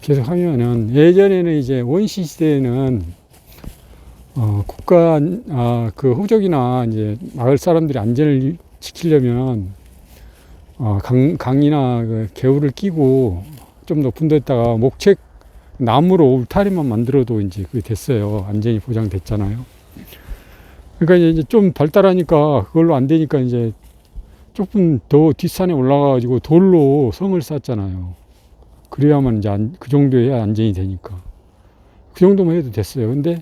계속 하면은, 예전에는 이제 원시 시대에는, 국가, 그 호적이나 이제 마을 사람들이 안전을 지키려면, 강이나 그 개울을 끼고 좀 높은 데다가 목책, 나무로 울타리만 만들어도 이제 그게 됐어요. 안전이 보장됐잖아요. 그러니까 이제 좀 발달하니까 그걸로 안 되니까 이제 조금 더 뒷산에 올라가가지고 돌로 성을 쌓잖아요. 그래야만 이제 그 정도 해야 안전이 되니까. 그 정도만 해도 됐어요. 근데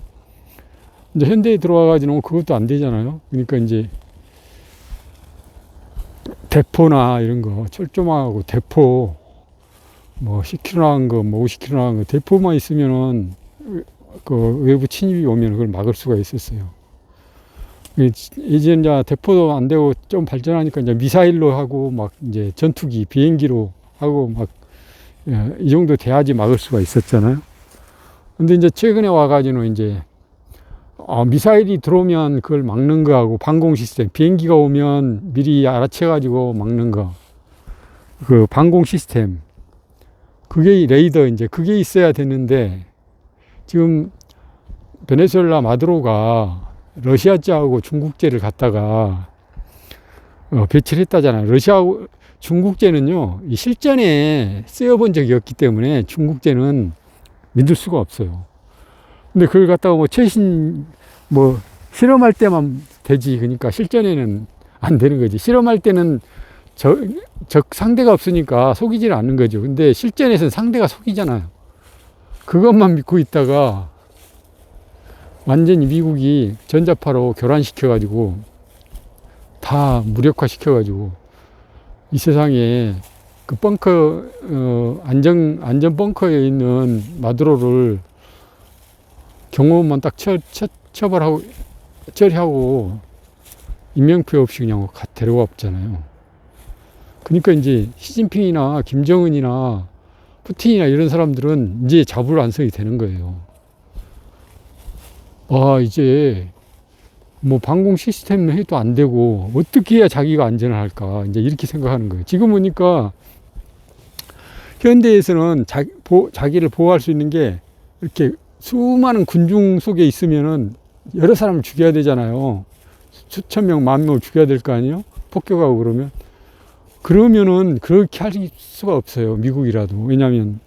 이제 현대에 들어와가지고 그것도 안 되잖아요. 그러니까 이제 대포나 이런 거, 철조망하고 대포, 뭐 10km 나간 거, 뭐 50km 나간 거, 대포만 있으면은 그 외부 침입이 오면 그걸 막을 수가 있었어요. 이제 대포도 안 되고 좀 발전하니까 이제 미사일로 하고 막 이제 전투기, 비행기로 하고 막 이 정도 돼야지 막을 수가 있었잖아요. 근데 이제 최근에 와가지고는 이제 미사일이 들어오면 그걸 막는 거하고 방공 시스템, 비행기가 오면 미리 알아채가지고 막는 거, 그 방공 시스템, 그게 레이더 이제 그게 있어야 되는데 지금 베네수엘라 마두로가 러시아제하고 중국제를 갖다가 배치를 했다잖아요. 러시아하고 중국제는요, 이 실전에 쓰여본 적이 없기 때문에 중국제는 믿을 수가 없어요. 근데 그걸 갖다가 뭐 최신, 뭐, 실험할 때만 되지. 그러니까 실전에는 안 되는 거지. 실험할 때는 적 상대가 없으니까 속이지는 않는 거죠. 근데 실전에서는 상대가 속이잖아요. 그것만 믿고 있다가 완전히 미국이 전자파로 교란시켜가지고 다 무력화시켜가지고 이 세상에 그 벙커, 안전 벙커에 있는 마두로를 경호원만 딱 처벌하고, 처리하고, 인명피해 없이 그냥 데려가 없잖아요. 그러니까 이제 시진핑이나 김정은이나 푸틴이나 이런 사람들은 이제 자불안성이 되는 거예요. 이제 뭐 방공 시스템 해도 안 되고 어떻게 해야 자기가 안전을 할까 이제 이렇게 생각하는 거예요. 지금 보니까 현대에서는 자기를 보호할 수 있는 게 이렇게 수많은 군중 속에 있으면은 여러 사람을 죽여야 되잖아요. 수천 명, 만 명을 죽여야 될 거 아니에요? 폭격하고 그러면은 그렇게 할 수가 없어요. 미국이라도. 왜냐하면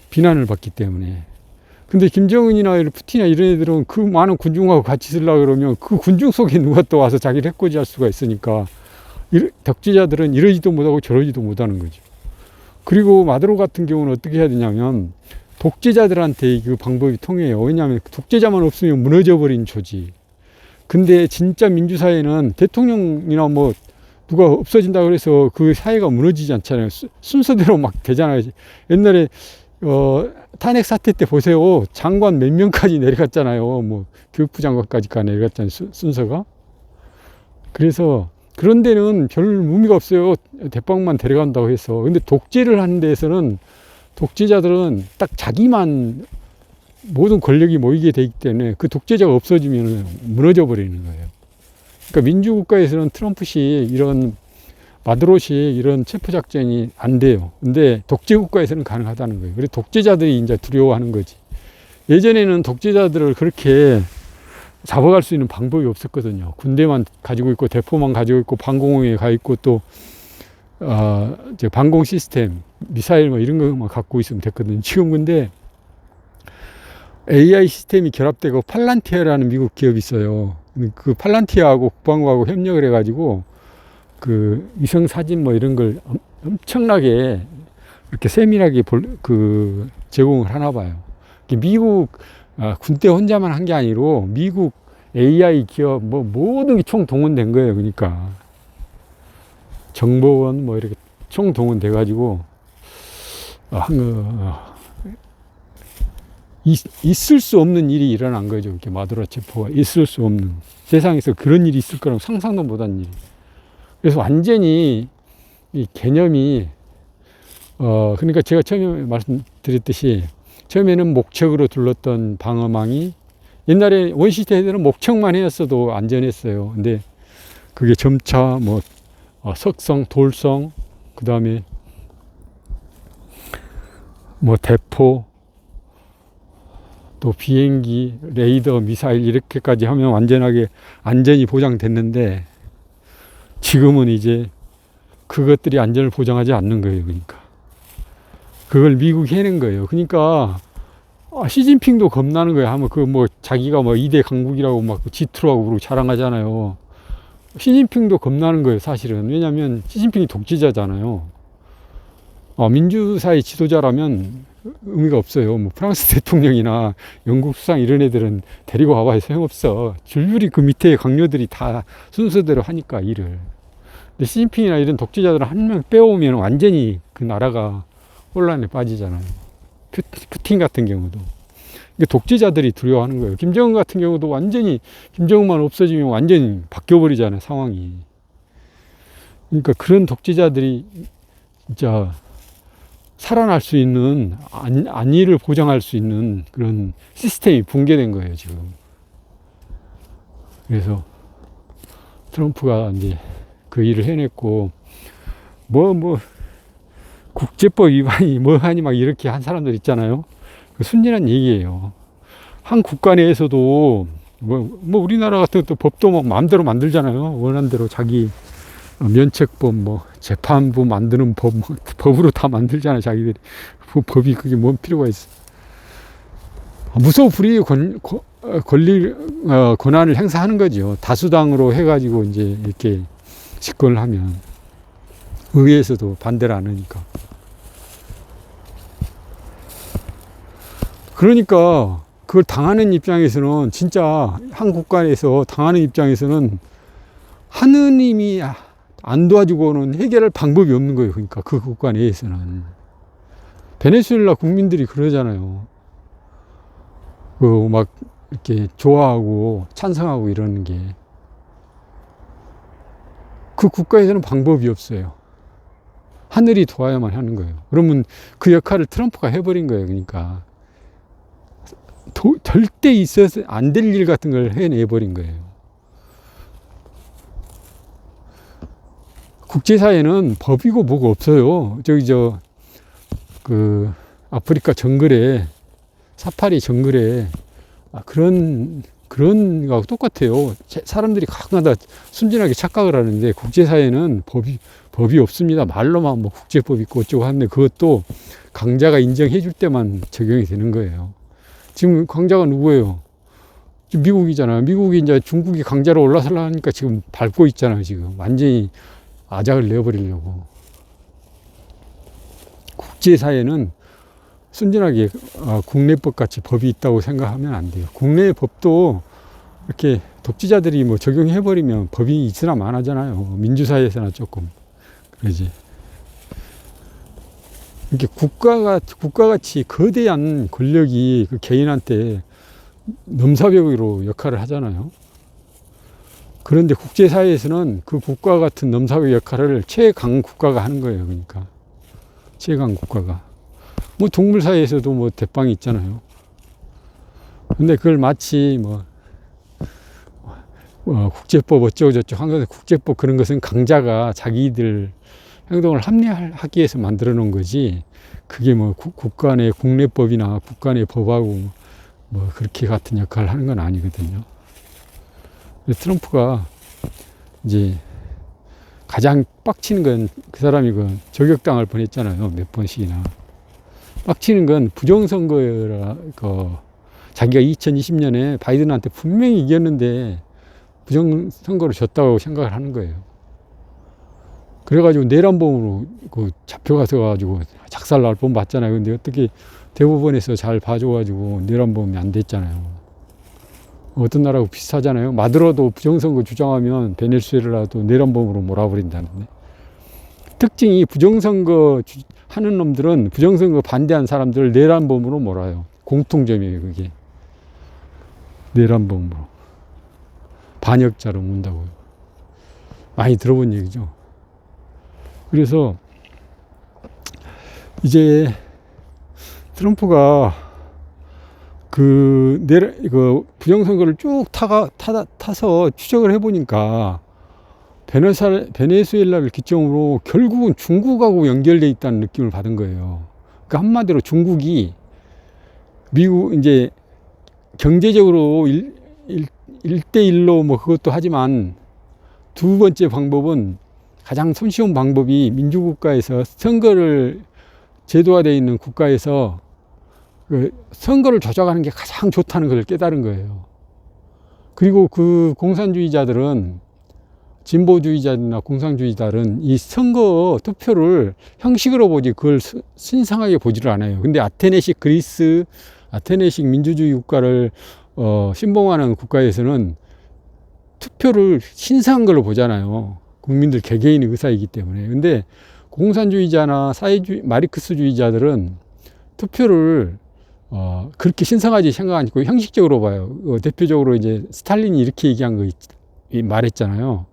비난을 받기 때문에. 근데 김정은이나 푸틴이나 이런 애들은 그 많은 군중하고 같이 쓰려고 그러면 그 군중 속에 누가 또 와서 자기를 해코지 할 수가 있으니까 독재자들은 이러지도 못하고 저러지도 못하는 거죠. 그리고 마두로 같은 경우는 어떻게 해야 되냐면 독재자들한테 그 방법이 통해요. 왜냐하면 독재자만 없으면 무너져 버린 조직. 근데 진짜 민주사회는 대통령이나 뭐 누가 없어진다 그래서 그 사회가 무너지지 않잖아요. 순서대로 막 되잖아요. 옛날에 탄핵 사태 때 보세요. 장관 몇 명까지 내려갔잖아요. 뭐 교육부 장관까지 내려갔잖아요. 순서가. 그래서 그런 데는 별 의미가 없어요. 대빵만 데려간다고 해서. 근데 독재를 하는 데에서는 독재자들은 딱 자기만 모든 권력이 모이게 되기 때문에 그 독재자가 없어지면 무너져 버리는 거예요. 그러니까 민주국가에서는 트럼프식 이런 마두로식 이런 체포작전이 안 돼요. 근데 독재국가에서는 가능하다는 거예요. 그래서 독재자들이 이제 두려워하는 거지. 예전에는 독재자들을 그렇게 잡아갈 수 있는 방법이 없었거든요. 군대만 가지고 있고 대포만 가지고 있고 방공호에 가 있고 또 방공 시스템, 미사일 뭐 이런 것만 갖고 있으면 됐거든요. 지금 근데 AI 시스템이 결합되고 팔란티아라는 미국 기업이 있어요. 그 팔란티아하고 국방부하고 협력을 해가지고 그 위성 사진 뭐 이런 걸 엄청나게 이렇게 세밀하게 제공을 하나 봐요. 미국 군대 혼자만 한 게 아니고 미국 AI 기업 뭐 모든 게 총 동원된 거예요. 그러니까 정보원 뭐 이렇게 총 동원돼 가지고 있을 수 없는 일이 일어난 거죠. 이렇게 마두로 체포가 있을 수 없는, 세상에서 그런 일이 있을 거라고 상상도 못한 일. 그래서 완전히 이 개념이 그러니까 제가 처음에 말씀드렸듯이 처음에는 목책으로 둘렀던 방어망이 옛날에 원시시대에는 목책만 해였어도 안전했어요. 근데 그게 점차 뭐 석성, 돌성, 그 다음에 뭐 대포, 또 비행기, 레이더, 미사일 이렇게까지 하면 완전하게 안전이 보장됐는데 지금은 이제 그것들이 안전을 보장하지 않는 거예요. 그러니까 그걸 미국이 해낸 거예요. 그러니까 시진핑도 겁나는 거예요. 하면 그 뭐 자기가 뭐 2대 강국이라고 막 G2라고 그러고 자랑하잖아요. 시진핑도 겁나는 거예요. 사실은. 왜냐하면 시진핑이 독재자잖아요. 민주사회 지도자라면 의미가 없어요. 뭐 프랑스 대통령이나 영국 수상 이런 애들은 데리고 와봐야 소용없어. 줄줄이 그 밑에 강요들이 다 순서대로 하니까 일을. 근데 시진핑이나 이런 독재자들은 한 명 빼오면 완전히 그 나라가 혼란에 빠지잖아요. 푸틴 같은 경우도. 이게 독재자들이 두려워하는 거예요. 김정은 같은 경우도 완전히 김정은만 없어지면 완전히 바뀌어버리잖아요. 상황이. 그러니까 그런 독재자들이 진짜 살아날 수 있는 안위를 보장할 수 있는 그런 시스템이 붕괴된 거예요, 지금. 그래서 트럼프가 이제 그 일을 해냈고 국제법 위반이 뭐 하니 막 이렇게 한 사람들 있잖아요. 그 순진한 얘기예요. 한 국가 내에서도 뭐 우리나라 같은 것도 법도 막 마음대로 만들잖아요. 원하는 대로 자기 면책법, 뭐 재판부 만드는 법, 법으로 다 만들잖아요. 자기들이. 법이 그게 뭔 필요가 있어. 무소불위 권한을 행사하는 거죠. 다수당으로 해가지고 이제 이렇게 집권을 하면 의회에서도 반대를 안 하니까. 그러니까 그걸 당하는 입장에서는 진짜 한 국가에서 당하는 입장에서는 하느님이 안 도와주고는 해결할 방법이 없는 거예요. 그러니까 그 국가 내에서는. 베네수엘라 국민들이 그러잖아요. 막 이렇게 좋아하고 찬성하고 이러는 게. 그 국가에서는 방법이 없어요. 하늘이 도와야만 하는 거예요. 그러면 그 역할을 트럼프가 해버린 거예요. 그러니까. 절대 있어서 안 될 일 같은 걸 해내버린 거예요. 국제사회는 법이고 뭐가 없어요. 아프리카 정글에, 사파리 정글에, 그런 거하고 똑같아요. 사람들이 가끔가다 순진하게 착각을 하는데, 국제사회는 법이 없습니다. 말로만 뭐 국제법 있고 어쩌고 하는데, 그것도 강자가 인정해 줄 때만 적용이 되는 거예요. 지금 강자가 누구예요? 지금 미국이잖아요. 미국이 이제 중국이 강자로 올라서려니까 지금 밟고 있잖아요. 지금 완전히 아작을 내버리려고. 국제사회는 순진하게 국내법 같이 법이 있다고 생각하면 안 돼요. 국내 법도 이렇게 독재자들이 뭐 적용해버리면 법이 있으나 마나잖아요. 민주사회에서나 조금 그러지. 이렇게 국가같이 거대한 권력이 그 개인한테 넘사벽으로 역할을 하잖아요. 그런데 국제사회에서는 그 국가 같은 넘사벽 역할을 최강 국가가 하는 거예요. 그러니까 최강 국가가. 뭐 동물사회에서도 뭐 대빵이 있잖아요. 근데 그걸 마치 국제법 어쩌고 저쩌고 한 것은, 국제법 그런 것은 강자가 자기들 행동을 합리화하기 위해서 만들어 놓은 거지, 그게 뭐 국가 내 국내법이나 국가 내 법하고 뭐 그렇게 같은 역할을 하는 건 아니거든요. 트럼프가 이제 가장 빡치는 건, 그 사람이 그 저격당할 뻔했잖아요. 몇 번씩이나. 빡치는 건 부정선거라, 자기가 2020년에 바이든한테 분명히 이겼는데 부정선거로 졌다고 생각을 하는 거예요. 그래가지고 내란범으로 잡혀가서 작살날 뻔 봤잖아요. 근데 어떻게 대법원에서 잘 봐줘가지고 내란범이 안 됐잖아요. 어떤 나라하고 비슷하잖아요. 마두로도 부정선거 주장하면 베네수엘라도 내란범으로 몰아버린다는데. 특징이 부정선거 하는 놈들은 부정선거 반대한 사람들을 내란범으로 몰아요. 공통점이에요, 그게. 내란범으로. 반역자로 문다고요. 많이 들어본 얘기죠. 그래서 이제 트럼프가 부정선거를 쭉 타서 추적을 해보니까 베네수엘라를 기점으로 결국은 중국하고 연결돼 있다는 느낌을 받은 거예요. 그 한마디로 중국이 미국 이제 경제적으로 1대1로 뭐 그것도 하지만 두 번째 방법은 가장 손쉬운 방법이 민주국가에서 선거를 제도화되어 있는 국가에서 그 선거를 조작하는 게 가장 좋다는 걸 깨달은 거예요. 그리고 그 공산주의자들은 진보주의자나 공산주의자들은 이 선거 투표를 형식으로 보지 그걸 신성하게 보지를 않아요. 근데 아테네식 그리스, 아테네식 민주주의 국가를 신봉하는 국가에서는 투표를 신성한 걸로 보잖아요. 국민들 개개인의 의사이기 때문에. 근데 공산주의자나 마르크스주의자들은 투표를 그렇게 신성하게 생각 안 하고 형식적으로 봐요. 대표적으로 이제 스탈린이 이렇게 얘기한 거 말했잖아요.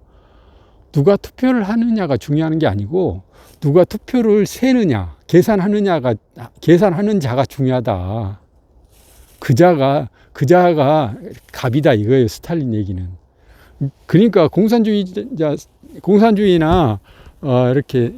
누가 투표를 하느냐가 중요한 게 아니고 누가 투표를 세느냐, 계산하는 자가 중요하다. 그 자가 갑이다 이거예요. 스탈린 얘기는. 그러니까 공산주의나 이렇게